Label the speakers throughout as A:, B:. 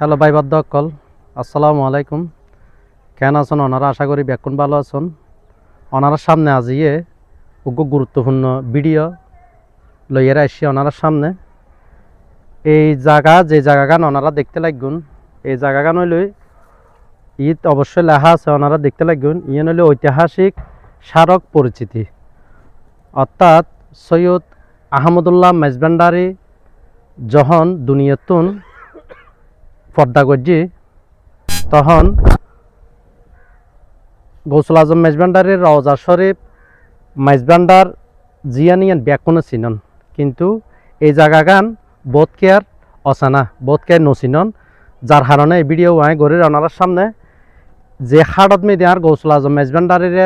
A: Hello ভাই বাদ্যকল, আসসালামু আলাইকুম। কেন আছেন ওনারা? আশা করি বেকুন ভালো আছেন। ওনারা সামনে আজিয়ে উগ্র গুরুত্বপূর্ণ ভিডিও লইয়েরা আসছি ওনারা সামনে। এই জায়গা যে জায়গাগান ওনারা দেখতে লাগগুন, এই জায়গাগান হইলে ঈদ অবশ্যই লেখা আছে, ওনারা দেখতে লাগগুন। ইয়ে হইলে ঐতিহাসিক স্মারক পরিচিতি, অর্থাৎ সৈয়দ আহমদুল্লাহ মেজবান্ডারি যখন দুনিয়াতুন পর্দা গজ্জি তখন গৌসুল আজম মেজবান্ডারের রওজা শরীফ মেজবান্ডার জিয়ানিয়ান ব্যাকুনে চিনন, কিন্তু এই জায়গাগান বোধ কেয়ার অচানা, বোধ কেয়ার নচিনন। যার কারণে এই ভিডিও আয় গড়ির ওনার সামনে যে হাটত মেদি আর গৌসুল আজম মেজবান্ডারের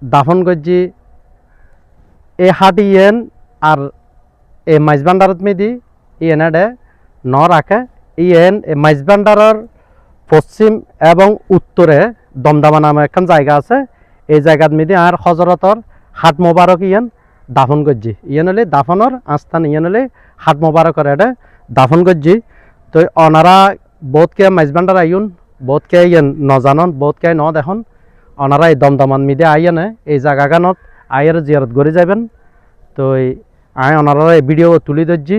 A: দাফন গজ্জি এই হাট ইয়েন আর এই মেজবান্ডারত মেদি ইয়েনাডে ন রাখে। ইয়েন এই মেজবান্ডারের পশ্চিম এবং উত্তরে দমদমা নামে একখান জায়গা আছে। এই জায়গার মেদি আর হজরতর হাট মোবারক ইয়েন দাফন গজ্জি। ইয়েন হলে দাফনের আস্থান, ইয়েন হলে হাট মোবারকের এটা দাফন গজ্জি। তো ওনারা বোধকে মেজবান্ডার আইন, বোধকে ইয়েন নজানন, বোধকে ন দেখুন। ওনারা এই দমদমান মিদে আইয়েনে এই জায়গাগানত আয়ের জিয়ারত করে যাবেন। তো আয় ওনারা এই ভিডিও তুলি ধরছি।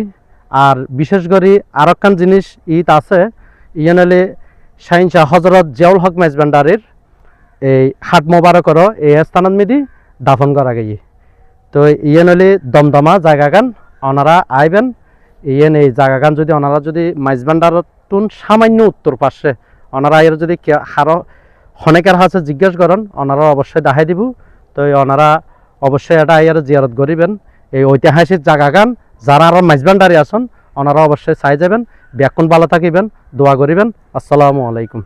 A: আর বিশেষ করে আর একখান জিনিস ঈদ আছে, ইয়েন হলে শাহিনশাহ হজরত জিয়াউল হক মেজবান্ডারের এই হাট মোবারকর এই স্থানত মিদি দাফন করা গিয়ে। তো ইয়েন হলে দমদমা জায়গাগান ওনারা আইবেন। ইয়েন এই জায়গাগান যদি ওনারা যদি মেজবান্ডারতুন সামান্য উত্তর পাশে ওনারা আয়ের যদি হারো অনেকের হাতে জিজ্ঞেস করেন, ওনারা অবশ্যই দেখাই দিব। তো ওনারা অবশ্যই এটা আয়ের জিয়ারত করিবেন। এই ঐতিহাসিক জায়গাগান যারা আরও মেজবান্ডারি আছেন ওনারা অবশ্যই চাই যাবেন। ব্যাকুন ভালো থাকিবেন, দোয়া করিবেন। আসসালামু আলাইকুম।